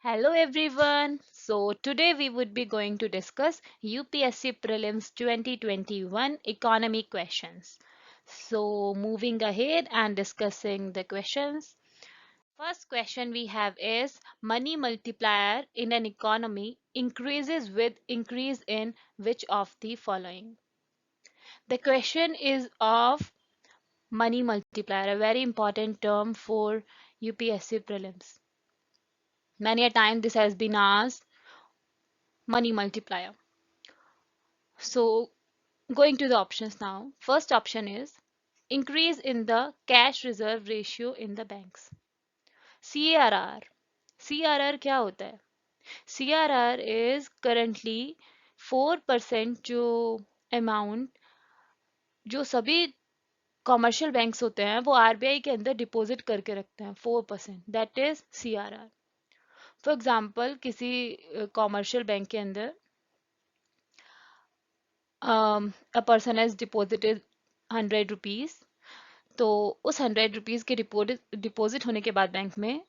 Hello everyone. So today we would be going to discuss UPSC Prelims 2021 economy questions. So moving ahead and discussing the questions. First question we have is money multiplier in an economy increases with increase in which of the following? The question is of money multiplier, a very important term for UPSC Prelims. Many a time this has been asked, money multiplier. So going to the options now. First option is increase in the cash reserve ratio in the banks. CRR. CRR क्या होता है? CRR is currently 4% जो amount जो सभी commercial banks होते हैं वो RBI के अंदर डिपॉजिट करके रखते हैं 4%, that is CRR. For example किसी कॉमर्शियल बैंक के अंदर a person has deposited 100 rupees, तो उस 100 रुपीज के डिपॉजिट होने के बाद बैंक में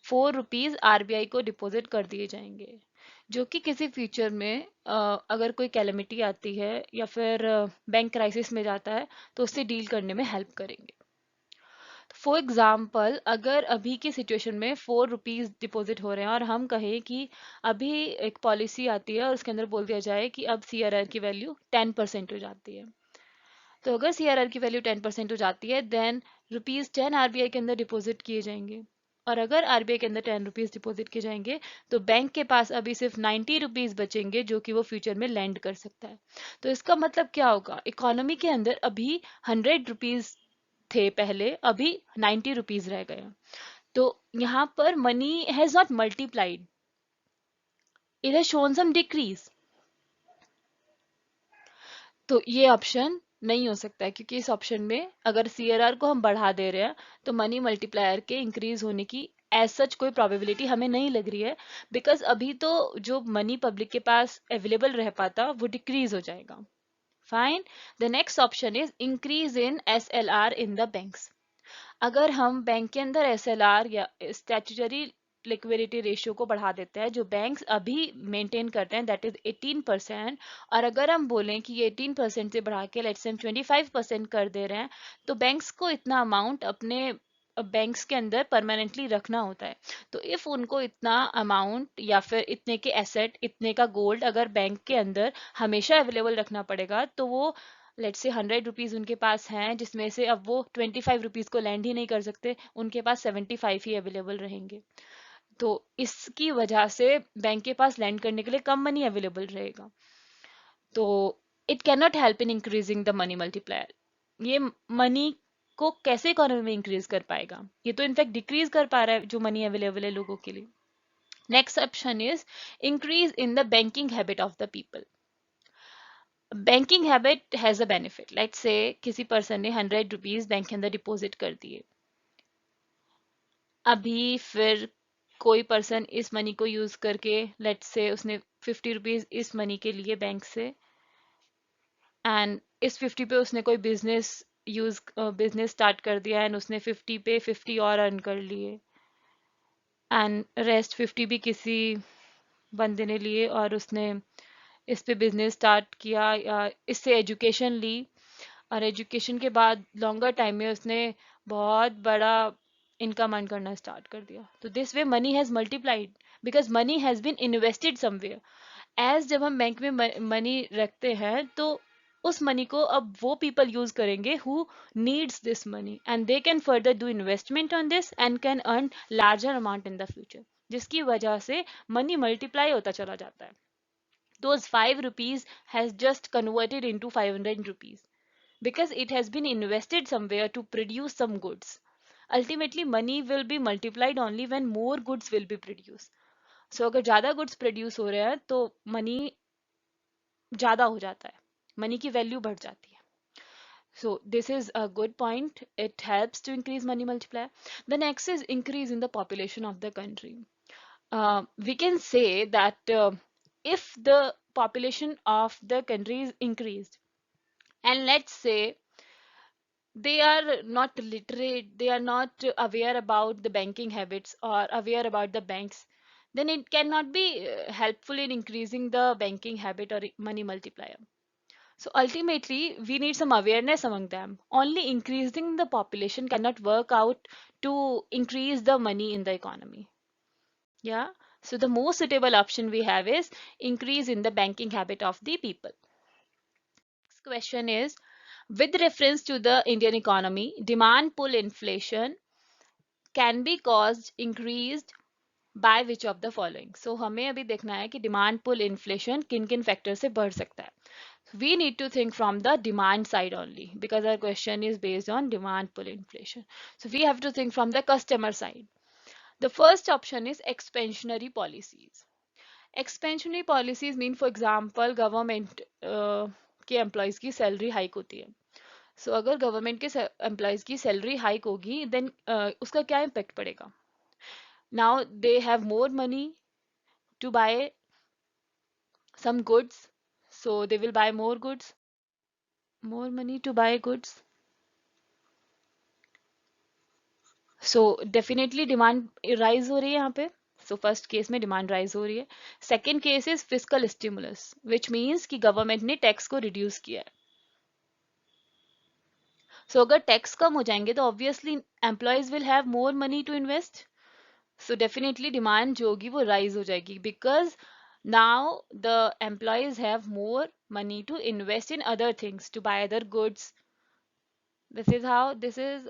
4 रुपीज आरबीआई को डिपॉजिट कर दिए जाएंगे, जो कि किसी फ्यूचर में अगर कोई कैलेमिटी आती है या फिर बैंक क्राइसिस में जाता है तो उससे डील करने में हेल्प करेंगे. फॉर एग्जाम्पल अगर अभी की सिचुएशन में 4 रुपीज डिपॉजिट हो रहे हैं और हम कहें कि अभी एक पॉलिसी आती है और उसके अंदर बोल दिया जाए कि अब CRR की वैल्यू 10% हो जाती है, तो अगर CRR की वैल्यू 10% हो जाती है देन ₹10 आरबीआई के अंदर डिपॉजिट किए जाएंगे. और अगर आरबीआई के अंदर 10 रुपीज डिपॉजिट किए जाएंगे तो बैंक के पास अभी सिर्फ 90 रुपीज बचेंगे जो कि वो फ्यूचर में लैंड कर सकता है. तो इसका मतलब क्या होगा? इकोनॉमी के अंदर अभी 100 रुपीज थे पहले, अभी 90 रुपीज रह गए. तो यहाँ पर money has not multiplied, it has shown some decrease. तो ये ऑप्शन नहीं हो सकता है क्योंकि इस ऑप्शन में अगर CRR को हम बढ़ा दे रहे हैं तो मनी मल्टीप्लायर के इंक्रीज होने की एज सच कोई प्रोबेबिलिटी हमें नहीं लग रही है, बिकॉज अभी तो जो मनी पब्लिक के पास अवेलेबल रह पाता वो डिक्रीज हो जाएगा. Fine. The next option is increase in SLR in the banks. अगर हम बैंक के अंदर SLR या स्टैट्यूटरी लिक्विडिटी रेशियो को बढ़ा देते हैं जो बैंक्स अभी मेंटेन करते हैं, दैट इज 18%, और अगर हम बोलें कि ये 18% से बढ़ा के लेट्स से हम 25% कर दे रहे हैं, तो बैंक्स को इतना अमाउंट अपने बैंक्स के अंदर परमानेंटली रखना होता है. तो इफ उनको इतना अमाउंट या फिर इतने के एसेट, इतने का गोल्ड अगर बैंक के अंदर हमेशा अवेलेबल रखना पड़ेगा, तो वो लेट्स से 100 रुपीज उनके पास हैं जिसमें से अब वो 25 रुपीज को लैंड ही नहीं कर सकते, उनके पास 75 ही अवेलेबल रहेंगे. तो इसकी वजह से बैंक के पास लैंड करने के लिए कम मनी अवेलेबल रहेगा. तो it can not help in increasing the money multiplier. ये मनी को कैसे इकोनॉमी में इंक्रीज कर पाएगा? ये तो इनफैक्ट डिक्रीज कर पा रहा है जो मनी अवेलेबल है लोगों के लिए. Next option is increase in the banking habit of the people. Banking habit has a benefit. Let's say किसी पर्सन ने 100 रुपीज बैंक के अंदर डिपॉजिट कर दिए, अभी फिर कोई पर्सन इस मनी को यूज करके लेट्स से उसने 50 रुपीज इस मनी के लिए बैंक से, एंड इस 50 पे उसने कोई बिजनेस स्टार्ट कर दिया एंड उसने 50 पे 50 और अर्न कर लिए, एंड रेस्ट 50 भी किसी बंदे ने लिए और उसने इस पे बिजनेस स्टार्ट किया या इससे एजुकेशन ली, और एजुकेशन के बाद लॉन्गर टाइम में उसने बहुत बड़ा इनकम अर्न करना स्टार्ट कर दिया. तो this way money has multiplied because money has been invested somewhere. As जब हम बैंक में मनी रखते हैं तो उस मनी को अब वो पीपल यूज करेंगे who needs this money and they can further do investment on this and can earn larger amount in the future, जिसकी वजह से मनी मल्टीप्लाई होता चला जाता है. Those 5 rupees has just converted into 500 rupees because it has been invested somewhere to produce some goods. Ultimately, money will be multiplied only when more goods will be produced. So अगर ज़्यादा goods produce हो रहे हैं तो money ज़्यादा हो जाता है, money की value बढ़ जाती है. So this is a good point. It helps to increase money multiplier. The next is increase in the population of the country. We can say that if the population of the country is increased, and let's say they are not literate, they are not aware about the banking habits or aware about the banks, then it cannot be helpful in increasing the banking habit or money multiplier. So ultimately, we need some awareness among them. Only increasing the population cannot work out to increase the money in the economy. Yeah. So the most suitable option we have is increase in the banking habit of the people. Next question is, with reference to the Indian economy, demand pull inflation can be caused increased by which of the following? So हमें अभी देखना है कि demand pull inflation किन किन factor से बढ़ सकता है. We need to think from the demand side only because our question is based on demand pull inflation. So we have to think from the customer side. The first option is expansionary policies. Expansionary policies mean, for example, government के employees की salary hike होती है. सो अगर government के employees की salary hike होगी then उसका क्या इम्पेक्ट पड़ेगा. Now they have more money to buy some goods, so they will buy more goods, more money to buy goods. So definitely demand rise हो रही है यहाँ पे. So first case में demand rise हो रही है. Second case is fiscal stimulus, which means कि government ने tax को reduce किया है. So अगर tax कम हो जाएंगे तो obviously employees will have more money to invest. So definitely demand जो होगी वो rise हो जाएगी because now the employees have more money to invest in other things, to buy other goods. This is how this is.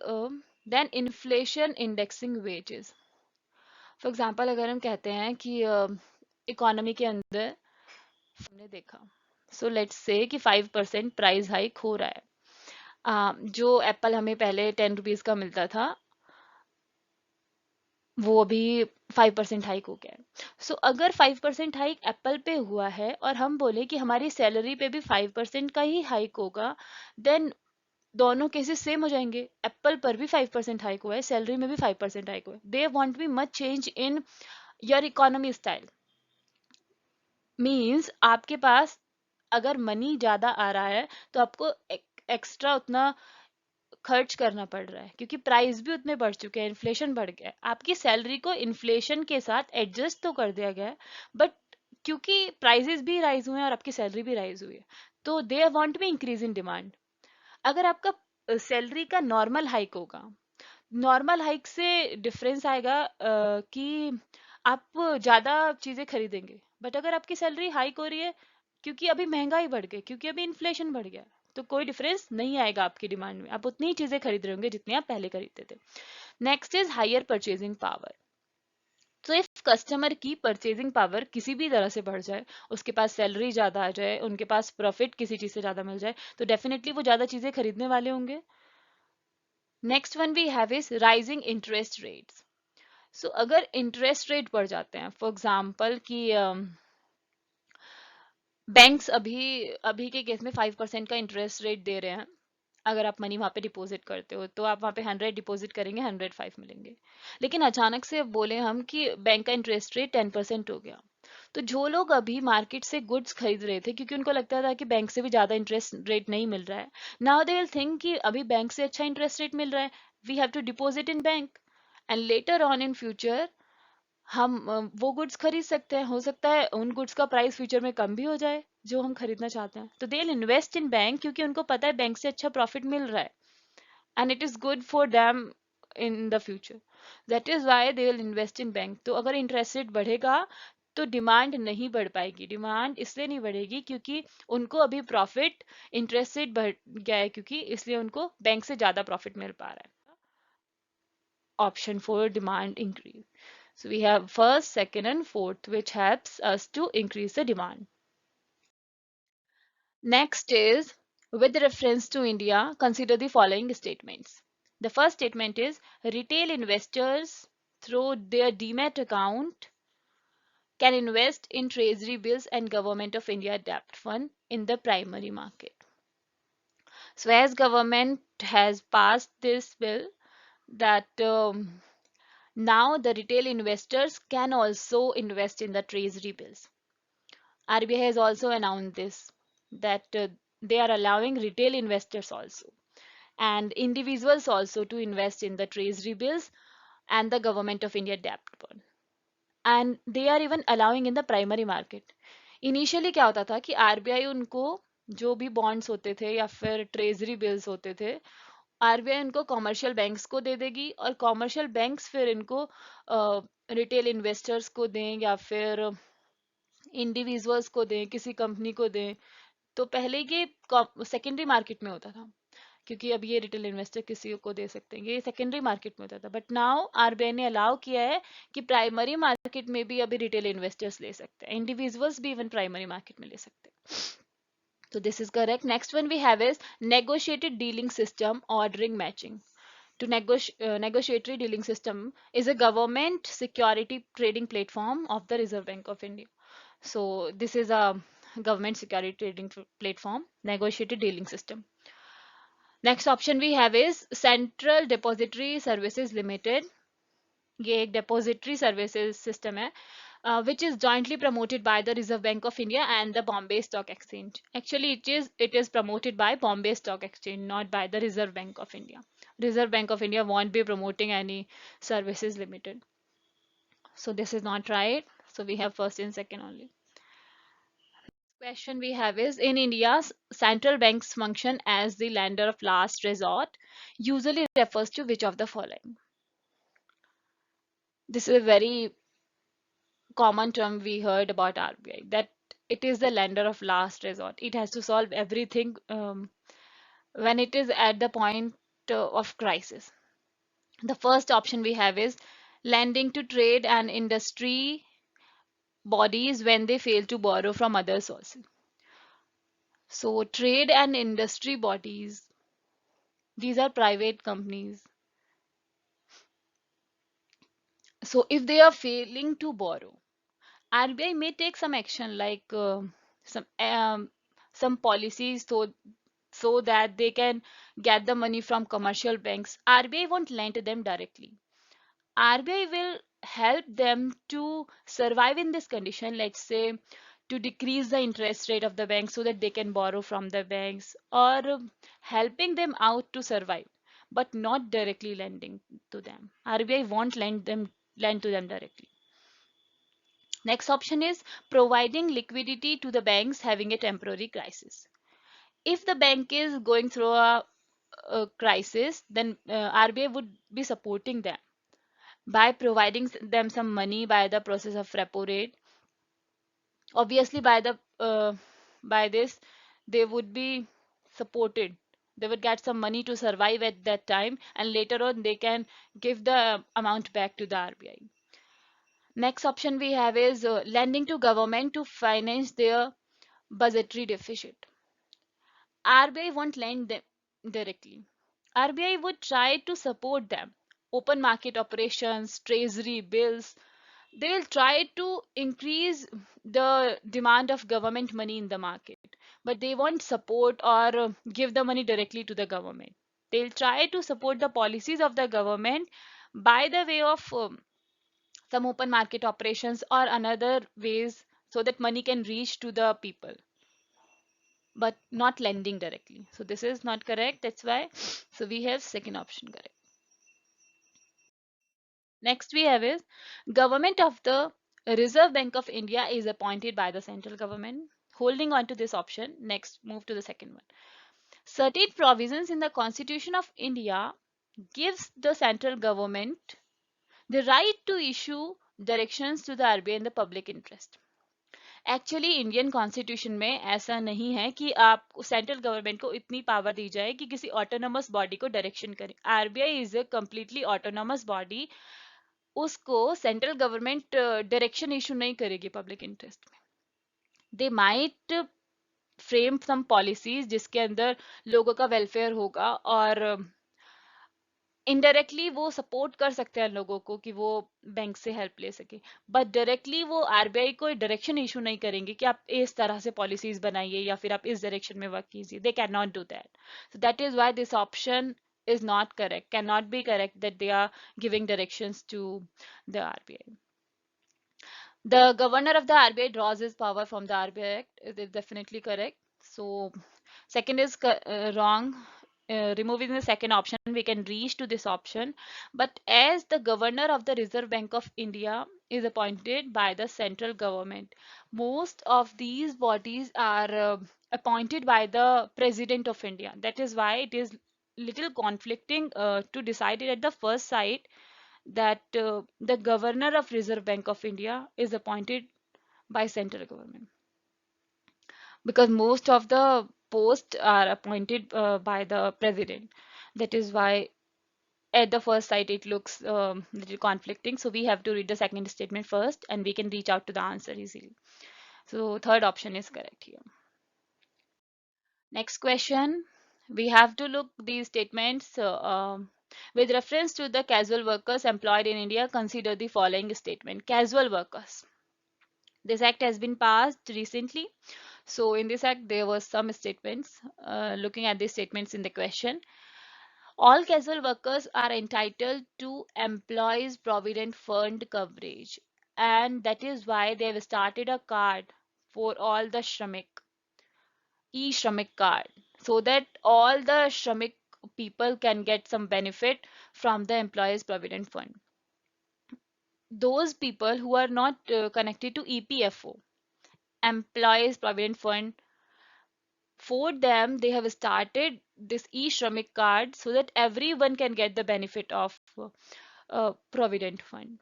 Then inflation indexing wages. For example, अगर हम कहते हैं कि इकोनॉमी के अंदर हमने देखा, सो लेट्स से कि 5% प्राइस हाइक हो रहा है. जो एप्पल हमें पहले 10 रुपीज का मिलता था वो अभी 5% हाइक हो गया है. सो अगर 5% हाइक एप्पल पे हुआ है और हम बोले कि हमारी सैलरी पे भी 5% का ही हाइक होगा, देन दोनों केसेस सेम हो जाएंगे. एप्पल पर भी 5% हाइक हुआ है, सैलरी में भी 5% हाइक हुआ है. They want be much change in your economy style. Means आपके पास अगर मनी ज्यादा आ रहा है तो आपको एक्स्ट्रा उतना खर्च करना पड़ रहा है क्योंकि प्राइस भी उतने बढ़ चुके हैं, इन्फ्लेशन बढ़ गया है. आपकी सैलरी को इन्फ्लेशन के साथ एडजस्ट तो कर दिया गया है बट क्योंकि प्राइसेस भी राइज हुए हैं और आपकी सैलरी भी राइज हुई है तो they want be increase in demand. अगर आपका सैलरी का नॉर्मल हाइक होगा, नॉर्मल हाइक से डिफरेंस आएगा कि आप ज़्यादा चीज़ें खरीदेंगे. बट अगर आपकी सैलरी हाइक हो रही है क्योंकि अभी महंगाई बढ़ गई, क्योंकि अभी इन्फ्लेशन बढ़ गया, तो कोई डिफरेंस नहीं आएगा आपकी डिमांड में. आप उतनी ही चीज़ें खरीद रहे होंगे जितनी आप पहले खरीदते थे. Next is higher purchasing power. तो इफ कस्टमर की परचेजिंग पावर किसी भी तरह से बढ़ जाए, उसके पास सैलरी ज़्यादा आ जाए, उनके पास प्रॉफिट किसी चीज़ से ज़्यादा मिल जाए, तो डेफिनेटली वो ज़्यादा चीज़ें खरीदने वाले होंगे. Next one we have is rising interest rates. So अगर इंटरेस्ट रेट बढ़ जाते हैं, फॉर एग्जाम्पल कि बैंक्स अभी अभी के केस में 5% का इंटरेस्ट रेट दे रहे हैं. अगर आप मनी वहाँ पे डिपॉजिट करते हो तो आप वहाँ पे 100 डिपॉजिट करेंगे, 105 मिलेंगे. लेकिन अचानक से अब बोले हम कि बैंक का इंटरेस्ट रेट 10% हो गया, तो जो लोग अभी मार्केट से गुड्स खरीद रहे थे क्योंकि उनको लगता था कि बैंक से भी ज़्यादा इंटरेस्ट रेट नहीं मिल रहा है, नाउ दे विल थिंक कि अभी बैंक से अच्छा इंटरेस्ट रेट मिल रहा है, we have to deposit in bank and later on in future हम वो गुड्स खरीद सकते हैं. हो सकता है उन गुड्स का प्राइस फ्यूचर में कम भी हो जाए जो हम खरीदना चाहते हैं, तो they will invest in bank क्योंकि उनको पता है बैंक से अच्छा प्रॉफिट मिल रहा है and it is good for them in the future. That is why they will invest in bank. तो अगर इंटरेस्ट रेट बढ़ेगा तो डिमांड नहीं बढ़ पाएगी. डिमांड इसलिए नहीं बढ़ेगी क्योंकि उनको अभी प्रॉफिट इंटरेस्ट रेट बढ़ गया है, क्योंकि इसलिए उनको बैंक से ज्यादा प्रॉफिट मिल पा रहा है. Option for demand increase. So we have first, second, and fourth, which helps us to increase the demand. Next is, with reference to India, consider the following statements. The first statement is, retail investors through their demat account can invest in treasury bills and Government of India debt fund in the primary market. So as government has passed this bill that now the retail investors can also invest in the treasury bills. RBI has also announced this, that they are allowing retail investors also and individuals also to invest in the treasury bills and the Government of India debt bond. And they are even allowing in the primary market. Initially क्या होता था कि RBI उनको जो भी bonds होते थे या फिर ट्रेजरी बिल्स होते थे, आरबीआई उनको कॉमर्शियल बैंक्स को दे देगी और कॉमर्शियल बैंक्स फिर इनको रिटेल इन्वेस्टर्स को दें या फिर इंडिविजुअल्स को दें, किसी कंपनी को दें. तो पहले ये सेकेंडरी मार्केट में होता था, क्योंकि अब ये रिटेल इन्वेस्टर किसी को दे सकते हैं, ये सेकेंडरी मार्केट में होता था. बट नाउ आरबीआई ने अलाउ किया है कि प्राइमरी मार्केट में भी अभी रिटेल इन्वेस्टर्स ले सकते हैं, इंडिविजुअल्स भी इवन प्राइमरी मार्केट में ले सकते हैं. So this is correct. Next one we have is negotiated dealing system ordering matching. To negotiatory dealing system is a government security trading platform of the Reserve Bank of India. So this is a government security trading platform, negotiated dealing system. Next option we have is Central Depository Services Limited. ये एक depository services system है, which is jointly promoted by the Reserve Bank of India and the Bombay Stock Exchange. Actually, it is promoted by Bombay Stock Exchange, not by the Reserve Bank of India. Reserve Bank of India won't be promoting any services limited. So this is not right. So we have first and second only. Question we have is, in India, central banks function as the lender of last resort. Usually refers to which of the following? This is a very common term we heard about RBI, that it is the lender of last resort. It has to solve everything when it is at the point of crisis. The first option we have is lending to trade and industry bodies when they fail to borrow from other sources. So trade and industry bodies, these are private companies. So if they are failing to borrow, RBI may take some action like some some policies so that they can get the money from commercial banks. RBI won't lend to them directly. RBI will help them to survive in this condition, let's say to decrease the interest rate of the bank so that they can borrow from the banks, or helping them out to survive, but not directly lending to them. RBI won't lend to them directly. Next option is providing liquidity to the banks having a temporary crisis. If the bank is going through a crisis, then RBI would be supporting them by providing them some money by the process of repo rate. Obviously, by this, they would be supported. They would get some money to survive at that time, and later on they can give the amount back to the RBI. Next option we have is lending to government to finance their budgetary deficit. RBI won't lend them directly. RBI would try to support them. Open market operations, treasury bills, they will try to increase the demand of government money in the market, but they won't support or give the money directly to the government. They'll try to support the policies of the government by the way of some open market operations or another ways so that money can reach to the people, but not lending directly. So this is not correct. That's why. So we have second option correct. Next we have is government of the Reserve Bank of India is appointed by the central government. Holding on to this option, next move to the second one. Certain provisions in the Constitution of India gives the central government the right to issue directions to the RBI in the public interest. Actually Indian constitution में ऐसा नहीं है कि आप central government को इतनी power दी जाए कि किसी ऑटोनोमस बॉडी को डायरेक्शन करे. RBI is a completely autonomous body. उसको सेंट्रल गवर्नमेंट डायरेक्शन इशू नहीं करेगी पब्लिक इंटरेस्ट में. They might frame some policies जिसके अंदर लोगों का वेलफेयर होगा और इनडायरेक्टली वो सपोर्ट कर सकते हैं लोगों को कि वो बैंक से हेल्प ले सके, बट डायरेक्टली वो आरबीआई को डायरेक्शन इशू नहीं करेंगे कि आप इस तरह से पॉलिसीज बनाइए या फिर आप इस डायरेक्शन में वर्क कीजिए. They can not do that. So that is why this option is not correct, cannot be correct, that they are giving directions to the RBI. The governor of the RBI draws his power from the RBI Act. It is definitely correct. So second is wrong. Removing the second option, we can reach to this option. But as the governor of the Reserve Bank of India is appointed by the central government. Most of these bodies are appointed by the President of India. That is why it is little conflicting to decide it at the first sight that the Governor of Reserve Bank of India is appointed by central government, because most of the posts are appointed by the president. That is why at the first sight it looks little conflicting. So we have to read the second statement first and we can reach out to the answer easily. So third option is correct here. Next question. We have to look these statements with reference to the casual workers employed in India. Consider the following statement. Casual workers. This act has been passed recently. So in this act, there were some statements. Looking at these statements in the question, all casual workers are entitled to employees' provident fund coverage, and that is why they have started a card for all the Shramik, e-Shramik card, so that all the Shramik people can get some benefit from the employees' provident fund. Those people who are not connected to EPFO, employees' provident fund, for them they have started this e-Shramik card so that everyone can get the benefit of provident fund.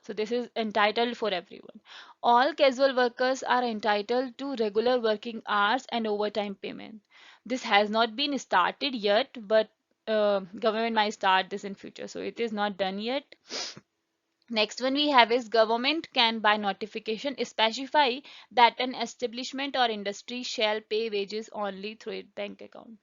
So this is entitled for everyone. All casual workers are entitled to regular working hours and overtime payment. This has not been started yet, but government might start this in future. So it is not done yet. Next one we have is government can by notification specify that an establishment or industry shall pay wages only through its bank account.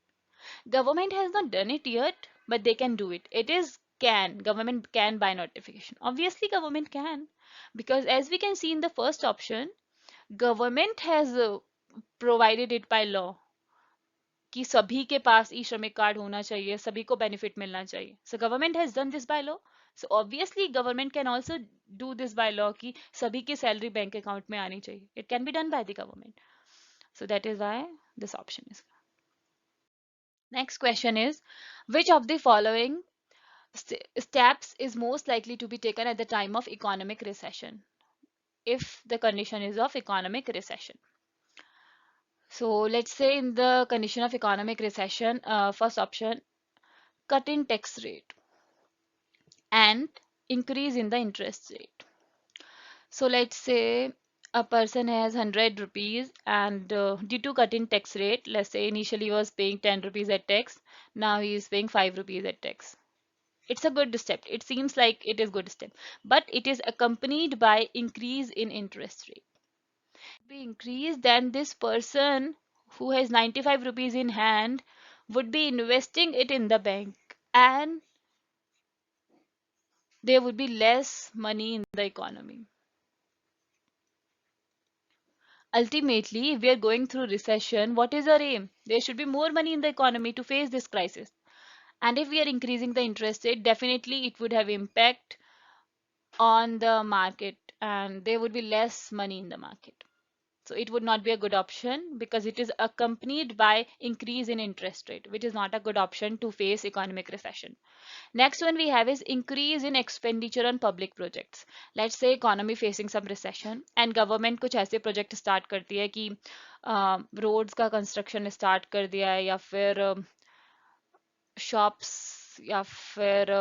Government has not done it yet, but they can do it. It is can. Government can by notification. Obviously, government can. Because as we can see in the first option, government has provided it by law कि सभी के पास ई श्रमिक card होना चाहिए, सभी को benefit मिलना चाहिए. So government has done this by law. So obviously government can also do this by law कि सभी की सैलरी बैंक अकाउंट में आनी चाहिए. It can be done by the government. So that is why this option is. Next question is, which of the following steps is most likely to be taken at the time of economic recession if the condition is of economic recession? So let's say in the condition of economic recession, first option, cut in tax rate and increase in the interest rate. So let's say a person has 100 rupees and due to cut in tax rate, let's say initially he was paying 10 rupees at tax, now he is paying 5 rupees at tax. It's a good step. It seems like it is good step, but it is accompanied by increase in interest rate. Be increased, then this person who has 95 rupees in hand would be investing it in the bank, and there would be less money in the economy. Ultimately, if we are going through recession, what is our aim? There should be more money in the economy to face this crisis. And if we are increasing the interest rate, definitely it would have impact on the market and there would be less money in the market. So it would not be a good option because it is accompanied by increase in interest rate, which is not a good option to face economic recession. Next one we have is increase in expenditure on public projects. Let's say economy facing some recession and government कुछ ऐसे project start करती है कि roads का construction start कर दिया है या फिर shops या फिर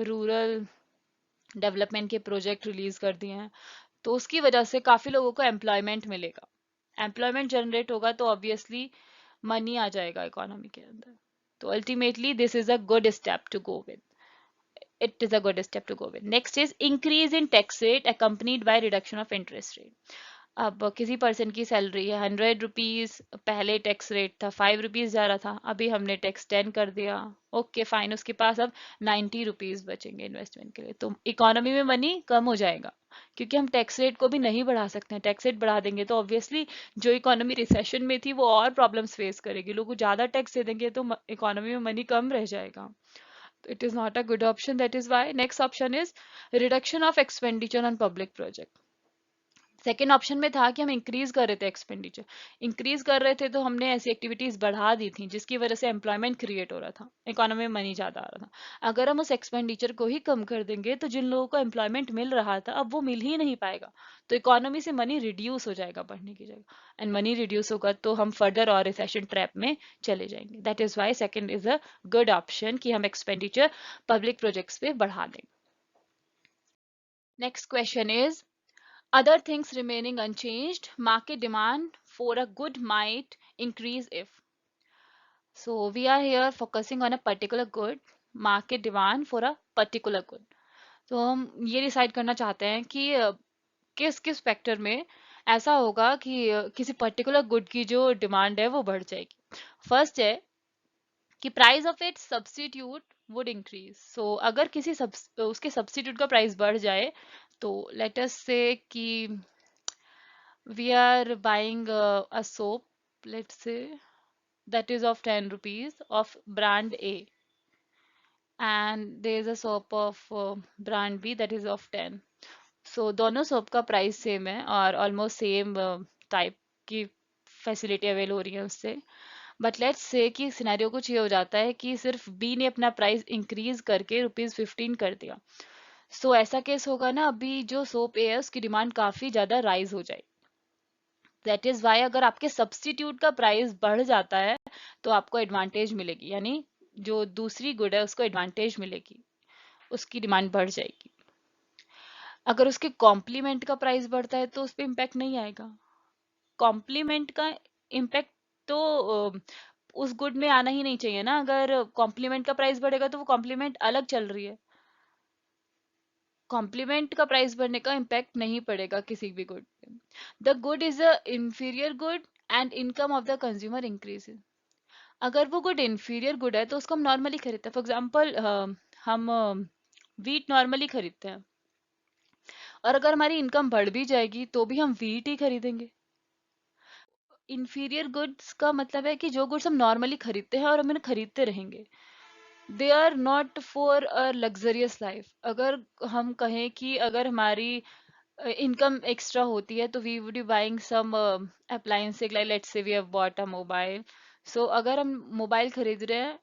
rural डेवलपमेंट के प्रोजेक्ट रिलीज कर दिए हैं, तो उसकी वजह से काफी लोगों को एम्प्लॉयमेंट मिलेगा. एम्प्लॉयमेंट जनरेट होगा तो ऑब्वियसली मनी आ जाएगा इकोनॉमी के अंदर. तो ultimately this is a good step to go with. It is a good step to go with. Next is increase in tax rate accompanied by reduction of interest rate. अब किसी person की salary है 100 rupees, पहले tax rate था 5 rupees जा रहा था, अभी हमने टैक्स 10 कर दिया. ओके फाइन, उसके पास अब 90 रुपीज बचेंगे इन्वेस्टमेंट के लिए. तो इकोनॉमी में मनी कम हो जाएगा क्योंकि हम टैक्स रेट को भी नहीं बढ़ा सकते हैं. टैक्स रेट बढ़ा देंगे तो ऑब्वियसली जो इकोनॉमी रिसेशन में थी वो और प्रॉब्लम्स फेस करेगी. लोग ज्यादा टैक्स दे देंगे तो इकोनॉमी में मनी कम रह जाएगा. It is not a good option. That is why next option is reduction of expenditure on public project. Second option में था कि हम इंक्रीज कर रहे थे एक्सपेंडिचर, इंक्रीज कर रहे थे तो हमने ऐसी एक्टिविटीज बढ़ा दी थी जिसकी वजह से एम्प्लॉयमेंट क्रिएट हो रहा था, इकोनॉमी में मनी ज्यादा आ रहा था। अगर हम उस एक्सपेंडिचर को ही कम कर देंगे तो जिन लोगों को एम्प्लॉयमेंट मिल रहा था अब वो मिल ही नहीं पाएगा, तो इकोनॉमी से मनी रिड्यूस हो जाएगा बढ़ने की जगह, एंड मनी रिड्यूस होगा तो हम फर्दर और रिसेशन ट्रैप में चले जाएंगे। That is why second is a good option कि हम एक्सपेंडिचर पब्लिक प्रोजेक्ट्स पे बढ़ा दें। Next question is other things remaining unchanged, market demand for a good might increase if. So we are here focusing on a particular good, market demand for a particular good. तो हम ये decide करना चाहते हैं कि किस किस factor में ऐसा होगा कि किसी पर्टिकुलर गुड की जो डिमांड है वो बढ़ जाएगी। फर्स्ट है कि price of its substitute would increase. So अगर किसी उसके सब्स्टिट्यूट का प्राइस बढ़ जाए तो लेट अस से कि we are buying a soap, let's say, that is of 10 rupees of brand A, and there is a soap of brand B that is of 10. So दोनों सोप का price same है और almost same type की facility avail हो रही है उससे, but let's say कि सिनेरियो कुछ ये हो जाता है कि सिर्फ बी ने अपना प्राइस इंक्रीज करके ₹15 कर दिया। सो ऐसा केस होगा ना, अभी जो सोप ए है उसकी डिमांड काफी ज्यादा राइज हो जाएगी। दैट इज वाई अगर आपके सब्स्टिट्यूट का प्राइस बढ़ जाता है तो आपको एडवांटेज मिलेगी, यानी जो दूसरी गुड है उसको एडवांटेज मिलेगी, उसकी डिमांड बढ़ जाएगी। अगर उसके कॉम्प्लीमेंट का प्राइस बढ़ता है तो उस पर इम्पैक्ट नहीं आएगा। कॉम्प्लीमेंट का इम्पैक्ट तो उस गुड में आना ही नहीं चाहिए ना, अगर कॉम्प्लीमेंट का प्राइस बढ़ेगा तो वो कॉम्प्लीमेंट अलग चल रही है, कॉम्प्लीमेंट का प्राइस बढ़ने का इम्पैक्ट नहीं पड़ेगा किसी भी गुड पे। The good is a inferior good and income of the consumer increases. अगर वो गुड इंफीरियर गुड है तो उसको हम नॉर्मली खरीदते हैं। फॉर एग्जाम्पल हम वीट नॉर्मली खरीदते हैं, और अगर हमारी इनकम बढ़ भी जाएगी तो भी हम वीट ही खरीदेंगे। इंफीरियर गुड्स का मतलब है कि जो गुड्स हम नॉर्मली खरीदते हैं और हम इन्हें खरीदते रहेंगे, they are not for a luxurious life. अगर हम कहें कि अगर हमारी इनकम एक्स्ट्रा होती है तो we would be buying some appliance, like let's say we have bought a mobile. So अगर हम मोबाइल खरीद रहे हैं,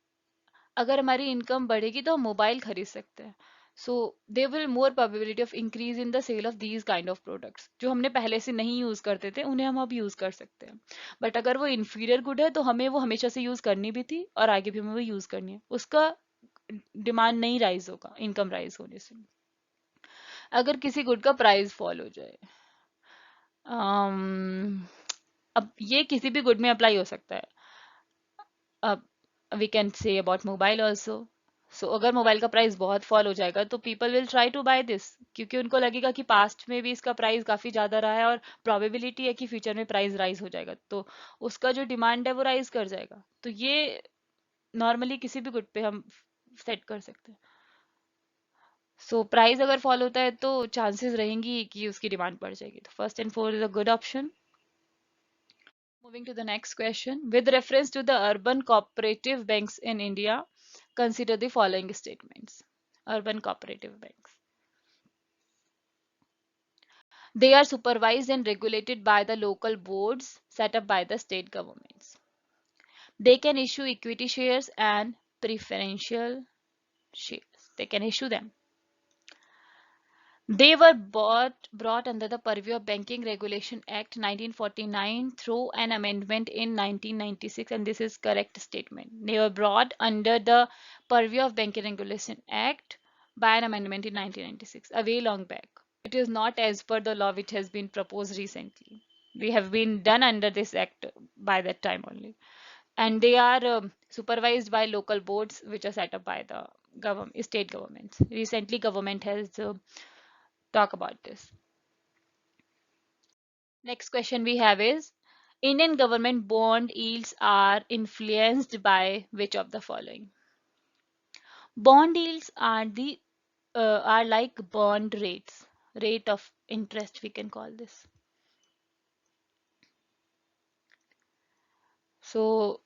अगर हमारी इनकम बढ़ेगी तो हम मोबाइल खरीद सकते हैं। So they will more probability of increase in the sale of these kind of products, जो हमने पहले से नहीं यूज करते थे उन्हें हम अब यूज कर सकते हैं। बट अगर वो इन्फीरियर गुड है तो हमें वो हमेशा से यूज करनी भी थी और आगे भी हमें वो यूज करनी है, उसका डिमांड नहीं राइज होगा इनकम राइज होने से। अगर किसी गुड का प्राइस फॉल हो जाए, अब ये किसी भी गुड में अप्लाई हो सकता है। अब we can say about mobile also. So अगर मोबाइल का प्राइस बहुत फॉल हो जाएगा तो people will try to buy this, क्योंकि उनको लगेगा कि पास्ट में भी इसका प्राइस काफी ज्यादा रहा है और प्रोबेबिलिटी है कि फ्यूचर में प्राइस राइज हो जाएगा, तो उसका जो डिमांड है वो राइज कर जाएगा। तो ये नॉर्मली किसी भी गुड पे हम सेट कर सकते हैं। सो प्राइस अगर फॉल होता है तो चांसेस रहेंगी कि उसकी डिमांड बढ़ जाएगी, तो first and four is a good option. Moving to the next question. With reference to the urban cooperative banks in India, consider the following statements. Urban cooperative banks. They are supervised and regulated by the local boards set up by the state governments. They can issue equity shares and preferential shares. They can issue them. They were brought under the purview of Banking Regulation Act 1949 through an amendment in 1996, and this is correct statement. They were brought under the purview of Banking Regulation Act by an amendment in 1996, a way long back. It is not as per the law which has been proposed recently. We have been done under this act by that time only. And they are supervised by local boards which are set up by the government, state governments. Recently, government has talk about this. Next question we have is, Indian government bond yields are influenced by which of the following? Bond yields are like bond rates, rate of interest we can call this. So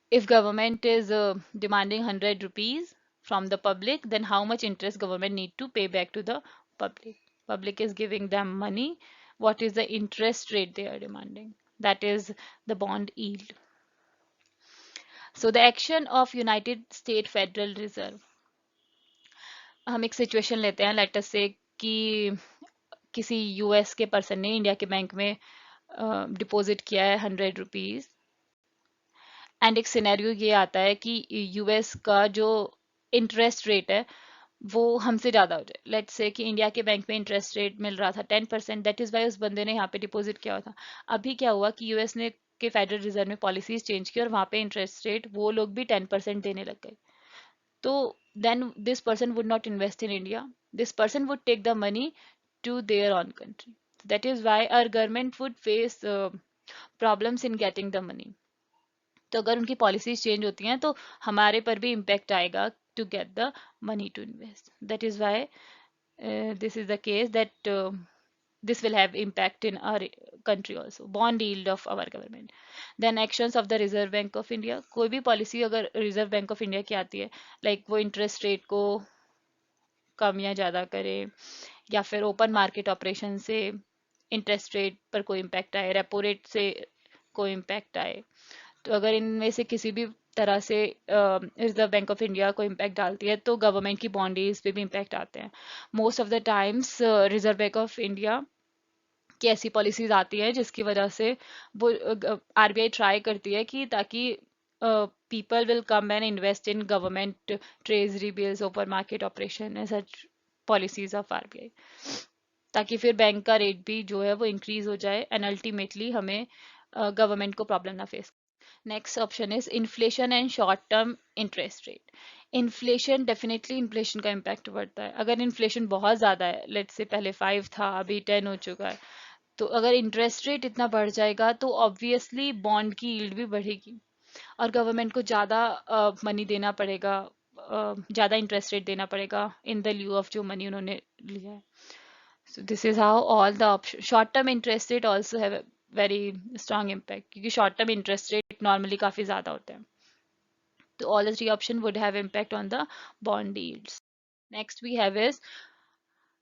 if government is demanding 100 rupees from the public, then how much interest government need to pay back to the public? Public is giving them money, what is the interest rate they are demanding. That is the bond yield. So the action of United States Federal Reserve. हम एक situation लेते हैं, let us से कि किसी US के person ने India के बैंक में डिपॉजिट किया है 100 रुपीज, एंड एक सिनेरियो ये आता है कि यूएस का जो इंटरेस्ट रेट है वो हमसे ज़्यादा हो जाए। लेट्स से कि इंडिया के बैंक में इंटरेस्ट रेट मिल रहा था 10%, दैट इज़ वाई उस बंदे ने यहाँ पे डिपॉजिट किया हुआ था। अभी क्या हुआ कि यूएस ने के फेडरल रिजर्व ने पॉलिसीज चेंज की और वहाँ पे इंटरेस्ट रेट वो लोग भी 10% देने लग गए। तो then this person would not invest in India. This person would take the money to their own country. That is why our government would face problems in getting the money. तो अगर उनकी पॉलिसीज चेंज होती हैं तो हमारे पर भी impact आएगा to get the money to invest. That is why this is the case that this will have impact in our country also. Bond yield of our government. Then actions of the Reserve Bank of India. कोई भी policy अगर reserve bank of India की आती है, like वो interest rate को कम या ज़्यादा करे, या फिर ओपन मार्केट ऑपरेशन से इंटरेस्ट रेट पर कोई इम्पैक्ट आए, रेपो रेट से कोई इम्पैक्ट आए, तो अगर इनमें से किसी भी तरह से रिजर्व बैंक ऑफ इंडिया को इम्पैक्ट डालती है तो गवर्नमेंट की बॉन्ड यील्ड्स पे भी इम्पैक्ट आते हैं। Most of the times reserve bank of India की ऐसी पॉलिसीज आती है जिसकी वजह से वो आरबीआई ट्राई करती है कि ताकि people will come and invest in government treasury bills, open market operation and such policies of RBI, ताकि फिर बैंक का रेट भी जो है वो इंक्रीज हो जाए एंड अल्टीमेटली हमें गवर्नमेंट को प्रॉब्लम ना face. Next option is inflation and short term interest rate. Inflation, definitely inflation का इम्पैक्ट बढ़ता है। अगर इन्फ्लेशन बहुत ज़्यादा है, लेट्स से पहले 5 था अभी 10 हो चुका है, तो अगर इंटरेस्ट रेट इतना बढ़ जाएगा तो ऑब्वियसली बॉन्ड की यील्ड भी बढ़ेगी और गवर्नमेंट को ज़्यादा मनी देना पड़ेगा, ज़्यादा इंटरेस्ट रेट देना पड़ेगा इन द ल्यू ऑफ जो मनी उन्होंने लिया है। So this is how all the option. Short term interest rate also have very strong impact, क्योंकि short term interest rate normally काफ़ी ज़्यादा होते हैं। तो all the three option would have impact on the bond yields. Next we have is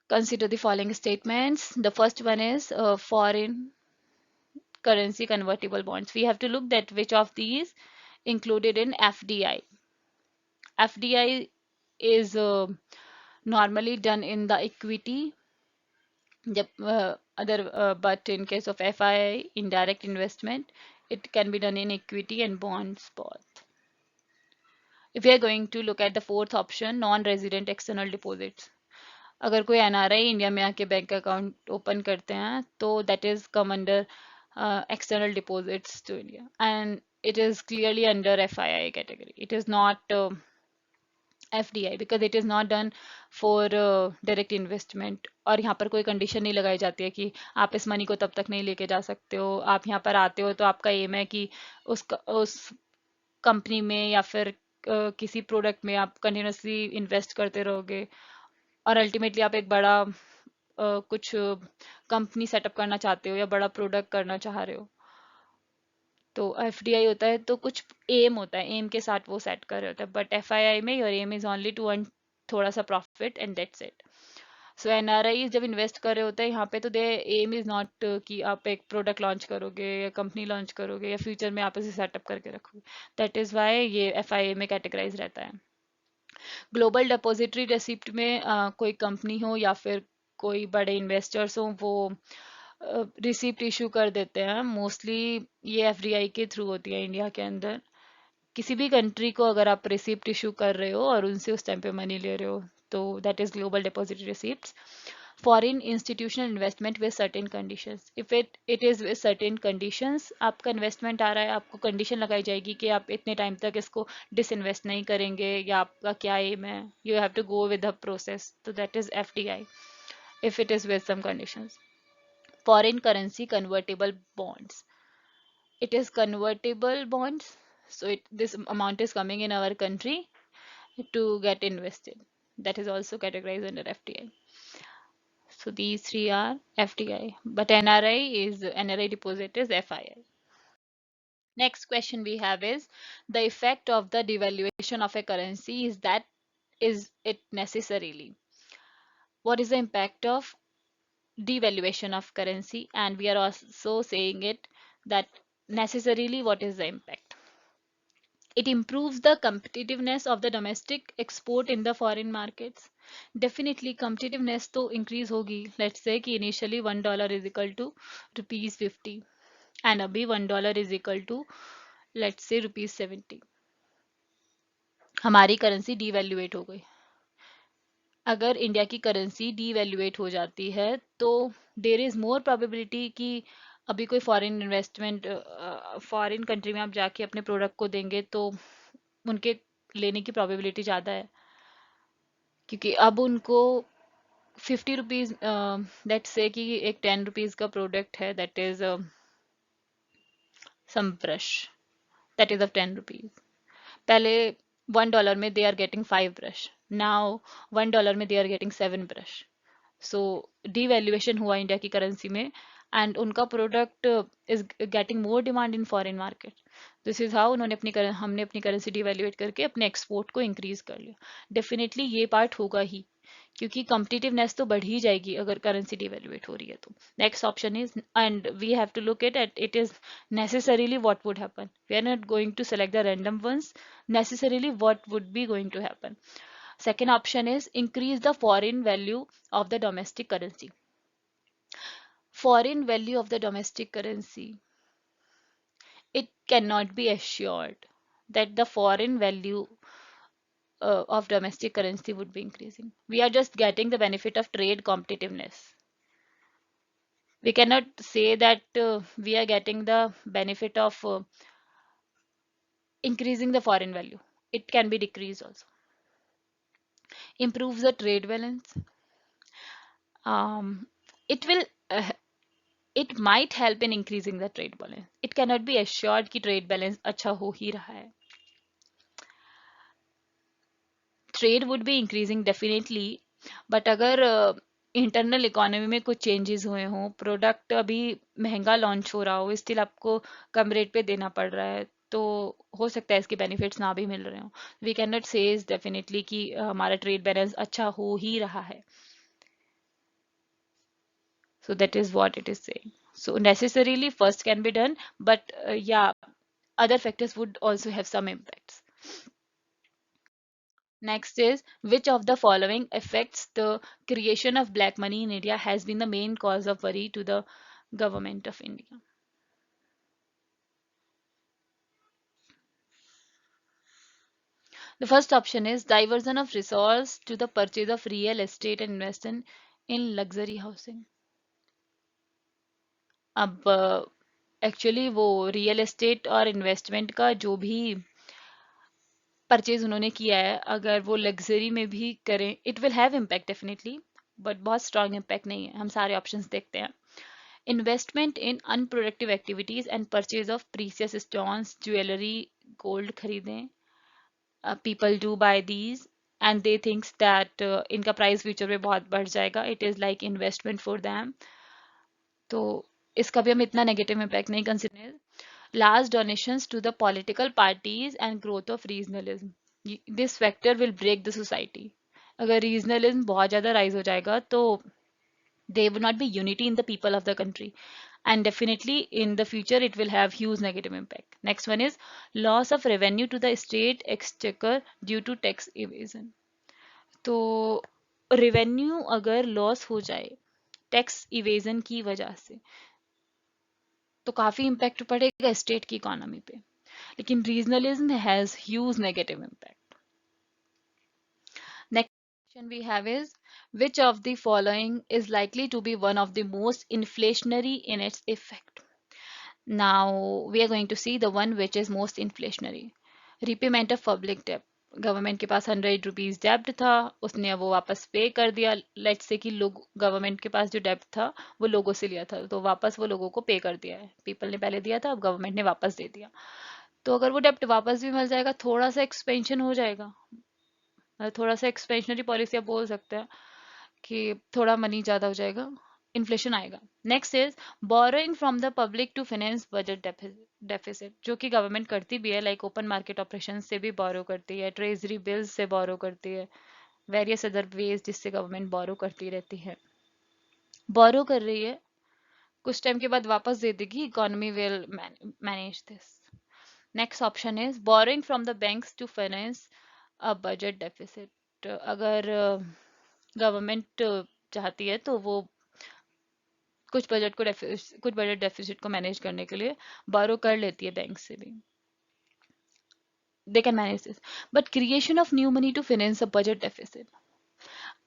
consider the following statements. The first one is foreign currency convertible bonds. We have to look that which of these included in FDI. FDI is normally done in the equity, but in case of FII, indirect investment, it can be done in equity and bonds both. If we are going to look at the fourth option, non-resident external deposits. अगर कोई NRI India में आके bank account open करते हैं तो that is come under external deposits to India, and it is clearly under FII category. It is not FDI because it is not done for direct investment. और यहाँ पर कोई condition नहीं लगाई जाती है कि आप इस मनी को तब तक नहीं लेके जा सकते हो, आप यहाँ पर आते हो तो आपका एम है कि उस कंपनी में या फिर किसी प्रोडक्ट में आप कंटिन्यूसली इन्वेस्ट करते रहोगे और अल्टीमेटली आप एक बड़ा कुछ कंपनी सेटअप करना चाहते हो या बड़ा प्रोडक्ट करना चाह रहे हो। तो एफडीआई होता है तो कुछ एम होता है, एम के साथ वो सेट कर रहे होता है, बट एफआईआई में your aim is only to earn थोड़ा सा profit and that's it. So NRI जब इन्वेस्ट कर रहे होते हैं यहाँ पे तो दे एम इज नॉट कि आप एक प्रोडक्ट लॉन्च करोगे या कंपनी लॉन्च करोगे या फ्यूचर में आप इसे सेटअप करके रखोगे। दैट इज वाई ये एफआईआई में कैटेगराइज रहता है। ग्लोबल डिपॉजिटरी रेसिप्ट में कोई कंपनी हो या फिर कोई बड़े इन्वेस्टर्स हो वो रिसिप्ट इशू कर देते हैं। मोस्टली ये एफडीआई के थ्रू होती है इंडिया के अंदर। किसी भी कंट्री को अगर आप रिसिप्ट इशू कर रहे हो और उनसे उस टाइम पे मनी ले रहे हो तो that is global depository receipts. Foreign institutional investment with certain conditions. If it is with certain conditions, आपका इन्वेस्टमेंट आ रहा है, आपको कंडीशन लगाई जाएगी कि आप इतने टाइम तक इसको डिसइन्वेस्ट नहीं करेंगे या आपका क्या एम है, you have to go with the process, तो that is FDI if it is with some conditions. Foreign currency convertible bonds. It is convertible bonds, so this amount is coming in our country to get invested. That is also categorized under FDI. So these three are FDI, but NRI deposit is FII. Next question we have is the effect of the devaluation of a currency is it necessarily? What is the impact of devaluation of currency, and we are also saying it that necessarily what is the impact. It improves the competitiveness of the domestic export in the foreign markets. Definitely competitiveness तो increase होगी. Let's say कि initially $1 is equal to rupees 50 and अभी $1 is equal to let's say rupees 70. हमारी currency devaluate हो गई. अगर India की currency डीवैल्यूएट हो जाती है तो देर इज मोर प्रोबेबिलिटी कि अभी कोई फॉरेन इन्वेस्टमेंट फॉरेन कंट्री में आप जाके अपने प्रोडक्ट को देंगे तो उनके लेने की प्रोबेबिलिटी ज़्यादा है, क्योंकि अब उनको 50 रुपीज़, लेट्स से कि एक 10 रुपीज़ का प्रोडक्ट है that is some brush that is of 10 rupees. पहले $1 में they are getting 5 brush, now $1 में they are getting 7 brush. So devaluation हुआ इंडिया की करेंसी में एंड उनका product is getting more demand in foreign market. This is how उन्होंने हमने अपनी करेंसी डिवैल्यूएट करके अपने एक्सपोर्ट को इंक्रीज कर लिया. डेफिनेटली ये पार्ट होगा ही, क्योंकि कम्पिटिटिवनेस तो बढ़ ही जाएगी अगर करेंसी डिवैल्यूएट हो रही है तो. Next option is, and we have to look at it is necessarily what would happen. We are not going to select the random ones. Necessarily what would be going to happen. Second option is increase the foreign value of the domestic currency. Foreign value of the domestic currency. It cannot be assured that the foreign value of domestic currency would be increasing. We are just getting the benefit of trade competitiveness. We cannot say that we are getting the benefit of increasing the foreign value. It can be decreased also. Improves the trade balance. Um, it will it might help in increasing the trade balance. It cannot be assured कि trade balance अच्छा हो ही रहा है. Trade would be increasing definitely, but अगर internal economy में कुछ changes हुए हों, प्रोडक्ट अभी महंगा लॉन्च हो रहा हो, स्टिल आपको कम रेट पे देना पड़ रहा है, तो हो सकता है इसके बेनिफिट्स ना भी मिल रहे हो. वी कैन नॉट से डेफिनेटली कि हमारा ट्रेड बैलेंस अच्छा हो ही रहा है. So that is what it is saying. So necessarily first can be done, but yeah, other factors would also have some impacts. Next is, which of the following affects the creation of black money in India has been the main cause of worry to the government of India? The first option is diversion of resource to the purchase of real estate and investment in luxury housing. अब actually वो real estate और investment का जो भी purchase उन्होंने किया है, अगर वो लग्जरी में भी करें, it will have impact definitely, but बहुत स्ट्रॉन्ग इम्पैक्ट नहीं है. हम सारे ऑप्शंस देखते हैं. Investment in unproductive activities and purchase of precious stones, jewellery, gold खरीदें. People do buy these and they thinks that इनका प्राइस फ्यूचर में बहुत बढ़ जाएगा. It is like investment for them. तो इसका भी हम इतना नेगेटिव इम्पैक्ट नहीं consider. Large donations to the political parties and growth of regionalism. This factor will break the society. अगर regionalism बहुत ज़्यादा rise हो जाएगा तो there will not be unity in the people of the country, and definitely in the future it will have huge negative impact. Next one is loss of revenue to the state exchequer due to tax evasion. तो revenue अगर loss हो जाए tax evasion की वजह से तो काफी impact पड़ेगा स्टेट की इकोनॉमी पे. लेकिन regionalism has huge negative impact. Next question we have is, which of the following is likely to be one of the most inflationary in its effect? Now we are going to see the one which is most inflationary. Repayment of public debt. Government के पास 100 rupees डेब्ट था, उसने वो वापस पे कर दिया. Let's say कि लोग गवर्नमेंट के पास जो डेब्ट था वो लोगों से लिया था, तो वापस वो लोगों को पे कर दिया है. पीपल ने पहले दिया था, अब गवर्नमेंट ने वापस दे दिया. तो अगर वो डेप्ट वापस भी मिल जाएगा, थोड़ा सा एक्सपेंशन हो जाएगा, थोड़ा सा एक्सपेंशनरी पॉलिसी आप बोल सकते हैं कि थोड़ा मनी ज़्यादा हो जाएगा, इन्फ्लेशन आएगा. Next is borrowing from the public to finance budget deficit, जो कि गवर्नमेंट करती भी है, लाइक ओपन मार्केट ऑपरेशन से भी बोरो करती है, ट्रेजरी बिल्स से बोरो करती है, वेरियस अदर वेज जिससे गवर्नमेंट बोरो करती रहती है. बोरो कर रही है, कुछ टाइम के बाद वापस दे देगी, economy will manage this. Next option is borrowing from the banks to finance a budget deficit. अगर गवर्नमेंट चाहती है तो वो कुछ बजट डेफिसिट को मैनेज करने के लिए बोरो कर लेती है बैंक से भी। They can manage this, but creation of new money to finance a budget deficit,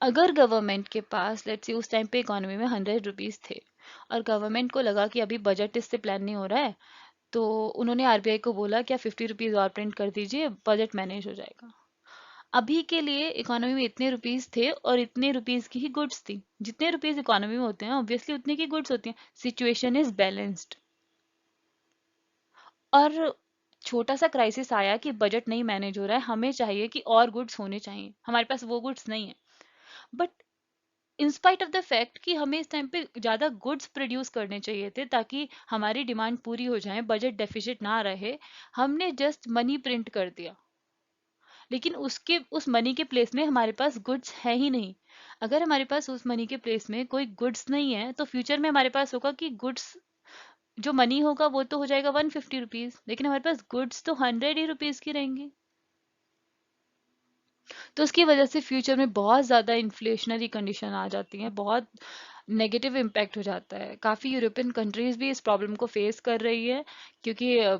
अगर गवर्नमेंट के पास लेट्स से उस टाइम पे इकोनॉमी में 100 रुपीज थे और गवर्नमेंट को लगा कि अभी बजट इससे प्लान नहीं हो रहा है, तो उन्होंने आरबीआई को बोला क्या 50 रुपीज और प्रिंट कर दीजिए, बजट मैनेज हो जाएगा। अभी के लिए इकोनॉमी में इतने रुपीस थे और इतने रुपीस की ही गुड्स थी, जितने रुपीस इकोनॉमी में होते हैं ऑब्वियसली उतने की गुड्स होती हैं, सिचुएशन इज बैलेंस्ड। और छोटा सा क्राइसिस आया कि बजट नहीं मैनेज हो रहा है, हमें चाहिए कि और गुड्स होने चाहिए, हमारे पास वो गुड्स नहीं है, but in spite of the fact कि हमें इस टाइम पे ज़्यादा गुड्स प्रोड्यूस करने चाहिए थे ताकि हमारी डिमांड पूरी हो जाए, बजट डेफिसिट ना रहे, हमने जस्ट मनी प्रिंट कर दिया, लेकिन उसके उस मनी के प्लेस में हमारे पास गुड्स है ही नहीं। अगर हमारे पास उस मनी के प्लेस में कोई गुड्स नहीं है तो फ्यूचर में हमारे पास होगा कि गुड्स जो मनी होगा वो तो हो जाएगा 150 रुपीज, लेकिन हमारे पास गुड्स तो 100 ही रुपीज की रहेंगी। तो उसकी वजह से फ्यूचर में बहुत ज़्यादा इन्फ्लेशनरी कंडीशन आ जाती हैं, बहुत नेगेटिव इम्पैक्ट हो जाता है। काफ़ी यूरोपियन कंट्रीज भी इस प्रॉब्लम को फेस कर रही है, क्योंकि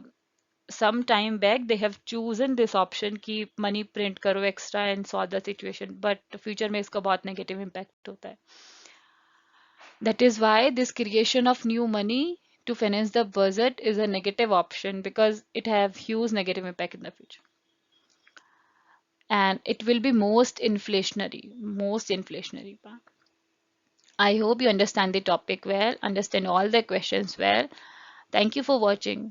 some time back they have chosen this option कि मनी प्रिंट करो extra and solve the situation, but future में इसका बहुत नेगेटिव इम्पैक्ट होता है। That is why this creation of new money to finance the budget is a negative option because it have huge negative impact in the future, and it will be most inflationary part. I hope you understand the topic well, understand all the questions well. Thank you for watching.